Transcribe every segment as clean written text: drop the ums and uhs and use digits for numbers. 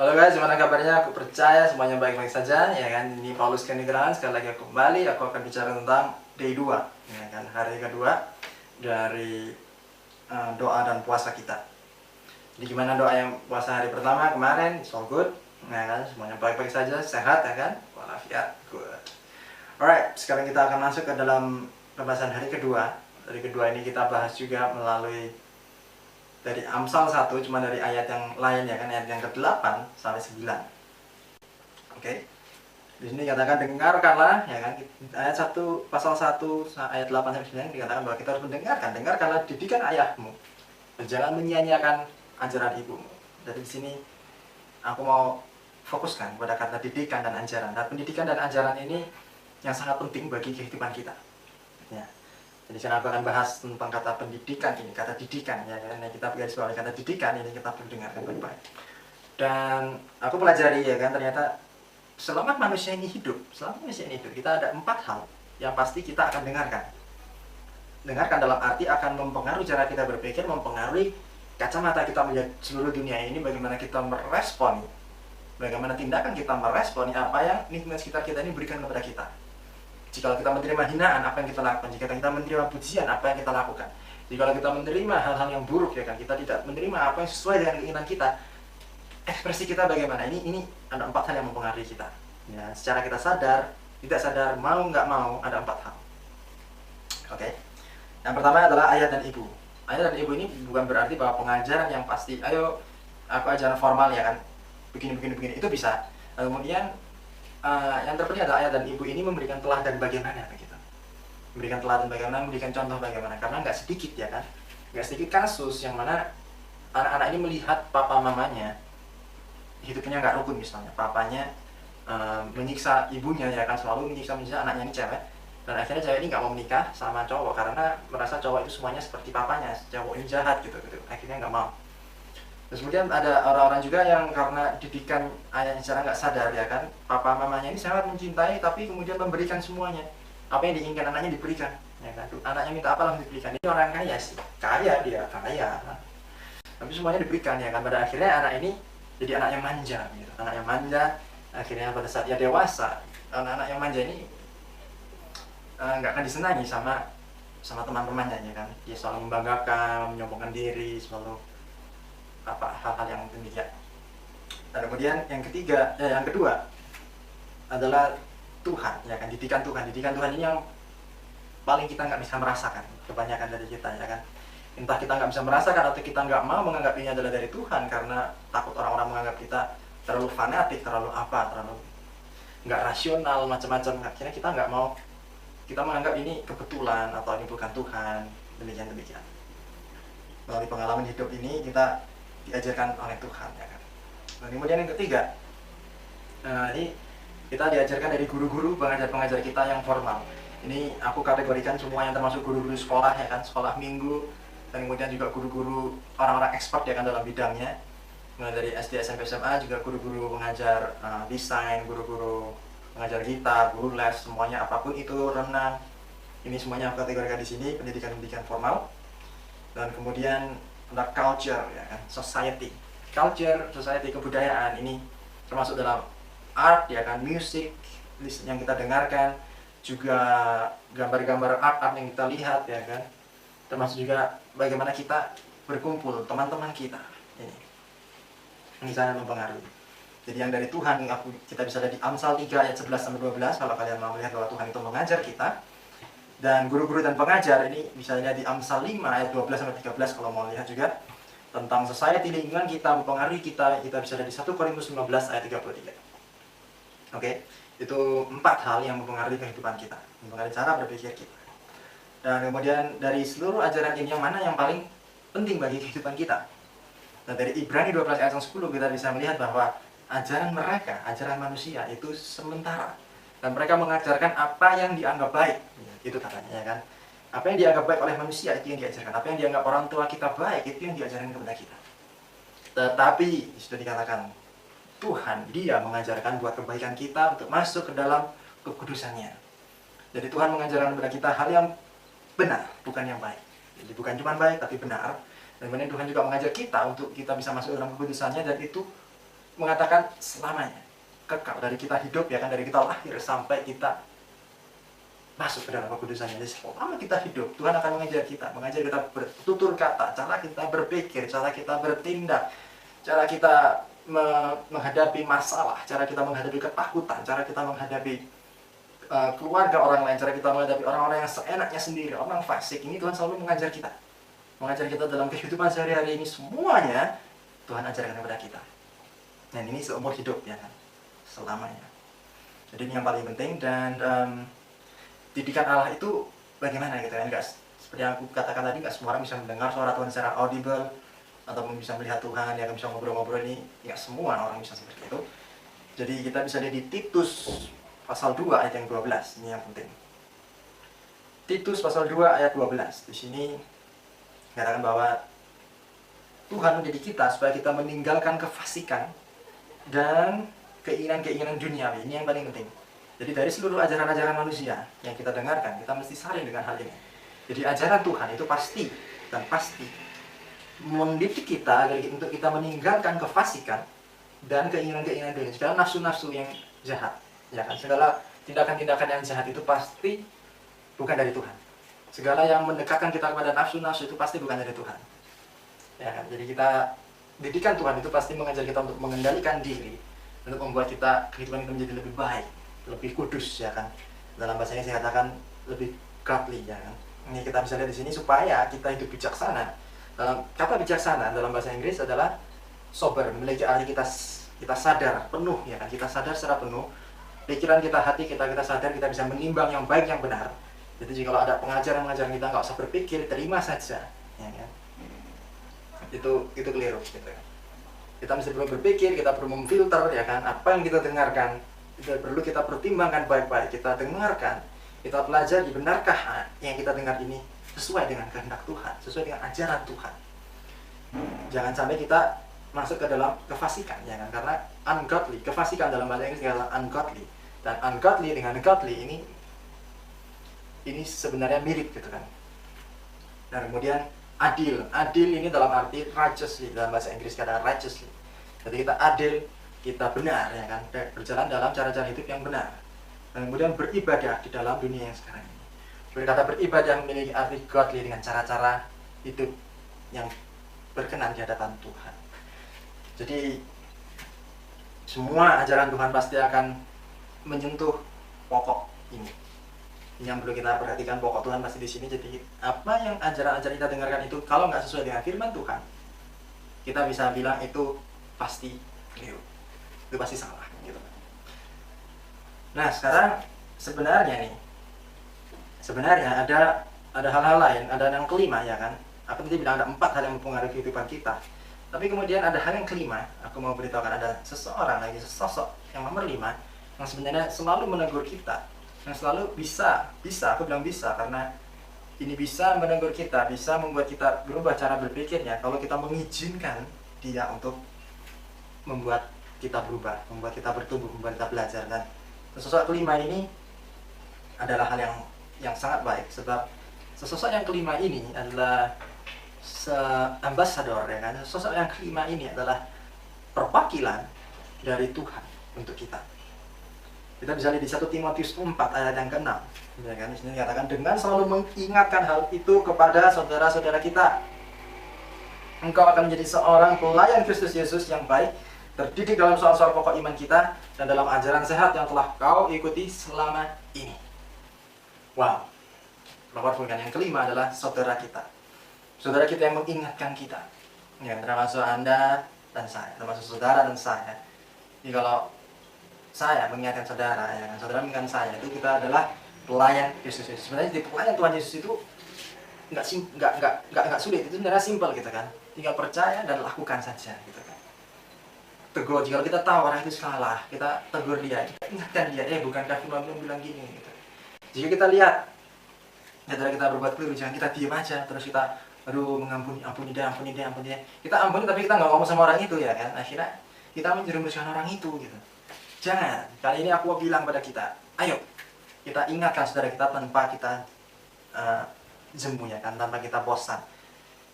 Halo guys, gimana kabarnya? Aku percaya semuanya baik-baik saja, ya kan? Ini Paulus Kenigeran, sekali lagi aku kembali. Aku akan bicara tentang day 2, ya kan? Hari kedua dari doa dan puasa kita. Jadi gimana doa yang puasa hari pertama kemarin? So good, ya kan? Semuanya baik-baik saja, sehat, ya kan? Walafiat, good. Alright, sekarang kita akan masuk ke dalam pembahasan hari kedua. Hari kedua ini kita bahas juga melalui dari Amsal 1, cuma dari ayat yang lain, ya kan, ayat yang ke-8 sampai 9. Oke. Di sini dikatakan dengarkanlah, ya kan, ayat 1 pasal 1 ayat 8 sampai 9 dikatakan bahwa kita harus dengarkanlah didikan ayahmu, jangan menyia-nyiakan ajaran ibumu. Jadi di sini aku mau fokuskan pada kata didikan dan ajaran. Dan pendidikan dan ajaran ini yang sangat penting bagi kehidupan kita. Ya. Jadi sekarang aku akan bahas tentang kata pendidikan ini, kata didikan, ya karena kita garis bawahi kata didikan ini, kita perlu dengarkan baik-baik. Dan aku pelajari, ya kan, ternyata selama manusia ini hidup, kita ada 4 hal yang pasti kita akan dengarkan. Dengarkan dalam arti akan mempengaruhi cara kita berpikir, mempengaruhi kacamata kita melihat seluruh dunia ini, bagaimana kita meresponi, bagaimana tindakan kita meresponi apa yang lingkungan sekitar kita ini berikan kepada kita. Jika kita menerima hinaan, apa yang kita lakukan? Jika kita menerima pujian, apa yang kita lakukan? Jika kita menerima hal-hal yang buruk, ya kan, kita tidak menerima apa yang sesuai dengan keinginan kita, ekspresi kita bagaimana? Ini ada 4 hal yang mempengaruhi kita. Ya, secara kita sadar, tidak sadar, mau nggak mau, ada 4 hal. Oke. Yang pertama adalah ayah dan ibu. Ayah dan ibu ini bukan berarti bahwa pengajaran yang pasti, ayo aku ajaran formal, ya kan, begini, itu bisa. Kemudian yang terpenting adalah ayah dan ibu ini memberikan teladan bagaimana begitu, memberikan teladan bagaimana, memberikan contoh bagaimana, karena nggak sedikit, ya kan, nggak sedikit kasus yang mana anak-anak ini melihat papa mamanya hidupnya nggak rukun, misalnya papanya menyiksa ibunya, ya kan, selalu menyiksa anaknya ini cewek, dan akhirnya cewek ini nggak mau menikah sama cowok karena merasa cowok itu semuanya seperti papanya, cowok ini jahat gitu, akhirnya nggak mau. Terus kemudian ada orang-orang juga yang karena didikan ayahnya secara nggak sadar, ya kan, papa mamanya ini sangat mencintai tapi kemudian memberikan semuanya, apa yang diinginkan anaknya diberikan, ya kan, anaknya minta apa langsung diberikan. Ini orang kaya sih, kaya, tapi semuanya diberikan, ya kan. Pada akhirnya anak ini jadi anak yang manja gitu. Anak yang manja, akhirnya pada saat dia dewasa, anak-anak yang manja ini nggak akan disenangi sama teman-temannya, ya kan. Dia selalu membanggakan, menyombongkan diri, selalu hal-hal yang demikian. Dan kemudian yang kedua adalah Tuhan, ya kan, didikan Tuhan ini yang paling kita nggak bisa merasakan, kebanyakan dari kita, ya kan. Entah kita nggak bisa merasakan atau kita nggak mau menganggap ini adalah dari Tuhan karena takut orang-orang menganggap kita terlalu fanatik, terlalu nggak rasional, macam-macam. Akhirnya kita nggak mau, kita menganggap ini kebetulan atau ini bukan Tuhan, demikian. Melalui pengalaman hidup ini kita diajarkan oleh Tuhan, ya kan. Dan kemudian yang ketiga, ini kita diajarkan dari guru-guru, pengajar-pengajar kita yang formal. Ini aku kategorikan semua yang termasuk guru-guru sekolah, ya kan, sekolah minggu, dan kemudian juga guru-guru orang-orang expert, ya kan, dalam bidangnya. Mulai dari SD, SMP, SMA, juga guru-guru pengajar desain, guru-guru pengajar gitar, guru les, semuanya apapun itu, renang. Ini semuanya aku kategorikan di sini, pendidikan formal. Dan kemudian ada culture, ya kan, society, kebudayaan. Ini termasuk dalam art, ya kan, musik yang kita dengarkan, juga gambar-gambar art yang kita lihat, ya kan, termasuk juga bagaimana kita berkumpul, teman-teman kita. Ini sangat mempengaruhi. Jadi yang dari Tuhan kita bisa lihat di Amsal 3 ayat 11 sampai 12 kalau kalian mau melihat bahwa Tuhan itu mengajar kita. Dan guru-guru dan pengajar ini bisa lihat di Amsal 5 ayat 12 sampai 13 kalau mau lihat juga tentang society, lingkungan kita, mempengaruhi kita bisa lihat di 1 Korintus 15 ayat 33. Oke, itu 4 hal yang mempengaruhi kehidupan kita, mempengaruhi cara berpikir kita. Dan kemudian dari seluruh ajaran ini yang mana yang paling penting bagi kehidupan kita? Nah, dari Ibrani 12 ayat 10 kita bisa melihat bahwa ajaran mereka, ajaran manusia itu sementara. Dan mereka mengajarkan apa yang dianggap baik, itu katanya, ya kan. Apa yang dianggap baik oleh manusia itu yang diajarkan. Apa yang dianggap orang tua kita baik itu yang diajarkan kepada kita. Tetapi sudah dikatakan Tuhan, Dia mengajarkan buat kebaikan kita untuk masuk ke dalam kekudusannya. Jadi Tuhan mengajarkan kepada kita hal yang benar, bukan yang baik. Jadi bukan cuma baik tapi benar. Dan kemudian Tuhan juga mengajar kita untuk kita bisa masuk dalam kekudusannya, dan itu mengatakan selamanya, kekal, dari kita hidup ya kan, dari kita lahir sampai kita masuk ke dalam kekudusannya. Jadi selama kita hidup, Tuhan akan mengajar kita bertutur kata, cara kita berpikir, cara kita bertindak, cara kita menghadapi masalah, cara kita menghadapi ketakutan, cara kita menghadapi keluarga orang lain, cara kita menghadapi orang-orang yang seenaknya sendiri, orang fasik. Ini Tuhan selalu mengajar kita dalam kehidupan sehari-hari ini. Semuanya Tuhan ajarkan kepada kita, dan ini seumur hidup ya kan, selamanya. Jadi ini yang paling penting. Dan didikan Allah itu bagaimana gitu kan, guys? Seperti yang aku katakan tadi, nggak semua orang bisa mendengar suara Tuhan secara audible ataupun bisa melihat Tuhan, ya kan, bisa ngobrol-ngobrol. Ini ya semua orang bisa seperti itu. Jadi kita bisa lihat di Titus pasal 2 ayat yang 12. Ini yang penting. Titus pasal 2 ayat 12. Di sini katakan bahwa Tuhan menjadi kita supaya kita meninggalkan kefasikan dan keinginan-keinginan duniawi. Ini yang paling penting. Jadi dari seluruh ajaran-ajaran manusia yang kita dengarkan, kita mesti saling dengan hal ini. Jadi ajaran Tuhan itu pasti dan pasti mendidik kita untuk kita meninggalkan kefasikan dan keinginan-keinginan dunia, segala nafsu-nafsu yang jahat. Ya kan, segala tindakan-tindakan yang jahat itu pasti bukan dari Tuhan. Segala yang mendekatkan kita kepada nafsu-nafsu itu pasti bukan dari Tuhan. Ya kan, jadi didikan Tuhan itu pasti mengajar kita untuk mengendalikan diri, untuk membuat kehidupan kita menjadi lebih baik, lebih kudus, ya kan. Dalam bahasa Inggris saya katakan lebih godly, ya kan. Ini kita bisa lihat di sini, supaya kita hidup bijaksana. Dalam kata bijaksana dalam bahasa Inggris adalah sober, memiliki arti kita sadar penuh, ya kan. Kita sadar secara penuh, pikiran kita, hati kita sadar, kita bisa menimbang yang baik, yang benar. Jadi jika ada pengajaran kita, nggak usah berpikir, terima saja, ya kan. Itu keliru gitu ya. Kita mesti perlu berpikir, kita perlu memfilter, ya kan, apa yang kita dengarkan itu perlu kita pertimbangkan baik-baik. Kita dengarkan, kita pelajari, benarkah yang kita dengar ini sesuai dengan kehendak Tuhan, sesuai dengan ajaran Tuhan. Jangan sampai kita masuk ke dalam kefasikan, ya kan, karena ungodly, kefasikan dalam bahasa Inggris adalah ungodly, dan ungodly dengan godly ini sebenarnya mirip gitu kan. Dan kemudian adil ini dalam arti righteously, dalam bahasa Inggris kata righteously. Jadi kita adil, kita benar, ya kan, berjalan dalam cara-cara hidup yang benar. Dan kemudian beribadah di dalam dunia yang sekarang ini. Berkata beribadah memiliki arti godly, dengan cara-cara hidup yang berkenan di hadapan Tuhan. Jadi semua ajaran Tuhan pasti akan menyentuh pokok ini. Yang perlu kita perhatikan, pokok Tuhan pasti di sini. Jadi apa yang ajaran-ajaran kita dengarkan itu kalau nggak sesuai dengan firman Tuhan, kita bisa bilang itu pasti keliru, itu pasti salah gitu. Nah sekarang sebenarnya ada hal-hal lain, ada yang kelima, ya kan. Aku tadi bilang ada 4 hal yang mempengaruhi kehidupan kita, tapi kemudian ada hal yang kelima. Aku mau beritahukan ada seseorang lagi, sesosok yang nomor 5, yang sebenarnya selalu menegur kita, yang selalu bisa, aku bilang bisa, karena ini bisa menegur kita, bisa membuat kita berubah cara berpikirnya kalau kita mengizinkan dia untuk membuat kita berubah, membuat kita bertumbuh, membuat kita belajar. Dan sosok kelima ini adalah hal yang sangat baik, sebab sosok yang kelima ini adalah ambasador, ya kan. Sosok yang kelima ini adalah perwakilan dari Tuhan untuk kita. Kita bisa lihat di 1 Timotius 4 ayat yang ke-6, ya kan. Di sini dikatakan, dengan selalu mengingatkan hal itu kepada saudara-saudara kita, engkau akan menjadi seorang pelayan Kristus Yesus yang baik, terdidik dalam soal-soal pokok iman kita dan dalam ajaran sehat yang telah kau ikuti selama ini. Wow. Yang kelima adalah saudara kita. Saudara kita yang mengingatkan kita, ya, termasuk Anda dan saya, termasuk saudara dan saya. Jadi kalau saya mengingatkan saudara, ya kan, saudara mengingatkan saya, itu kita adalah pelayan Yesus. Sebenarnya jadi pelayan Tuhan Yesus itu nggak sulit, itu sebenarnya simpel gitu kan. Tinggal percaya dan lakukan saja gitu kan. Tegur, jika kita tahu orang itu salah, kita tegur dia, kita ingatkan dia, bukankah firman Tuhan bilang gini gitu. Jika kita lihat saudara kita berbuat keliru, jangan kita diam aja terus kita ampuni dia. Kita ampuni tapi kita nggak ngomong sama orang itu, ya kan. Akhirnya kita menjerumuskan orang itu gitu. Jangan. Kali ini aku bilang pada kita, ayo kita ingatkan saudara kita tanpa kita jemu, ya kan, tanpa kita bosan.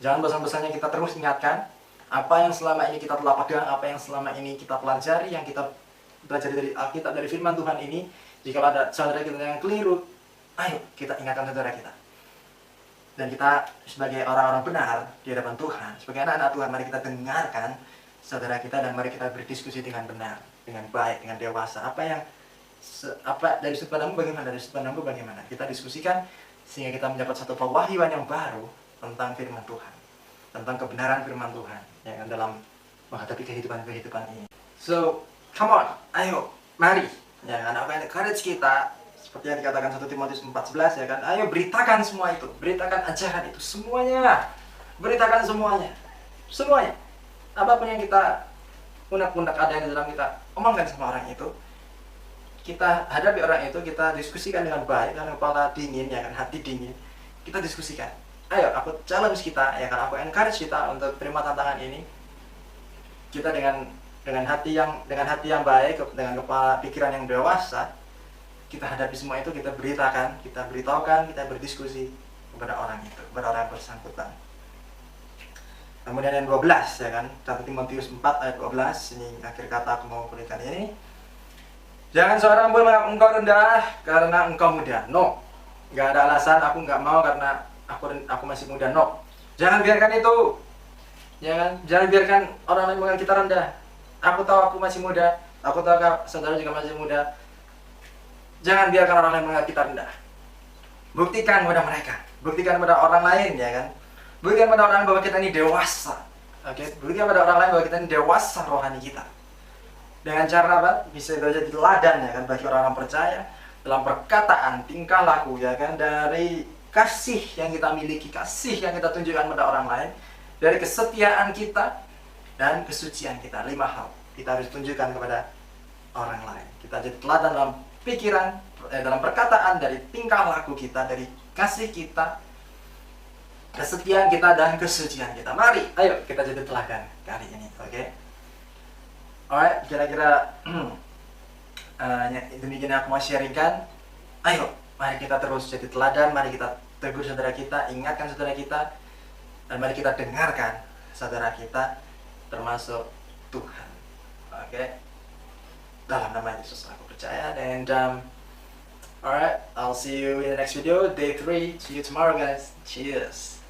Jangan bosan-bosannya kita terus ingatkan, Apa yang selama ini kita telah pegang, apa yang selama ini kita pelajari, yang kita belajar dari Alkitab, dari firman Tuhan ini, jika ada saudara kita yang keliru, ayo kita ingatkan saudara kita. Dan kita sebagai orang-orang benar di hadapan Tuhan, sebagai anak-anak Tuhan, mari kita dengarkan saudara kita dan mari kita berdiskusi dengan benar, dengan baik, dengan dewasa. Apa dari sudut pandangmu bagaimana, dari sudut pandangmu bagaimana? Kita diskusikan sehingga kita mendapat satu pewahyuan yang baru tentang firman Tuhan, tentang kebenaran firman Tuhan yang dalam menghadapi kehidupan ini. So, come on, ayo, mari, ya kan? Apa yang courage kita, seperti yang dikatakan 1 Timotius 4:11, ya kan? Ayo beritakan semua itu, beritakan ajaran itu, semuanya, beritakan semuanya, semuanya. Apapun yang kita unek-unek ada yang di dalam kita omongkan sama orang itu, kita hadapi orang itu, kita diskusikan dengan baik, dengan kepala dingin, ya kan, hati dingin, kita diskusikan. Ayo, aku challenge kita, ya kan, aku encourage kita untuk terima tantangan ini. Kita dengan hati yang baik, dengan kepala pikiran yang dewasa, kita hadapi semua itu, kita beritakan, kita beritahukan, kita berdiskusi kepada orang itu, kepada orang yang bersangkutan. Kemudian yang 12, ya kan, 1 Timotius 4 ayat 12, ini akhir kata aku mau berikan ini. Jangan seorang pun menganggap engkau rendah karena engkau muda. No, nggak ada alasan aku nggak mau karena aku masih muda. No, jangan biarkan itu. Jangan biarkan orang lain menganggap kita rendah. Aku tahu aku masih muda. Aku tahu saudara juga masih muda. Jangan biarkan orang lain menganggap kita rendah. Buktikan kepada mereka. Buktikan kepada orang lain, ya kan. Buktikan pada orang bahwa kita ini dewasa. Oke, buktikan pada orang lain bahwa kita ini dewasa rohani kita. Dengan cara apa? Bisa jadi teladan, ya kan, bagi orang-orang percaya dalam perkataan, tingkah laku, ya kan, dari kasih yang kita miliki, kasih yang kita tunjukkan pada orang lain, dari kesetiaan kita dan kesucian kita. 5 hal kita harus tunjukkan kepada orang lain. Kita jadi teladan dalam pikiran, dalam perkataan, dari tingkah laku kita, dari kasih kita, kesetiaan kita, dan kesucian kita. Mari, ayo kita jadi teladan kali ini, oke? Alright, kira-kira demikian aku mau sharingkan. Ayo, mari kita terus jadi teladan, mari kita tegur saudara kita, ingatkan saudara kita, dan mari kita dengarkan saudara kita, termasuk Tuhan. Oke? Dalam nama Yesus aku percaya. And alright, I'll see you in the next video, day 3. See you tomorrow, guys. Cheers.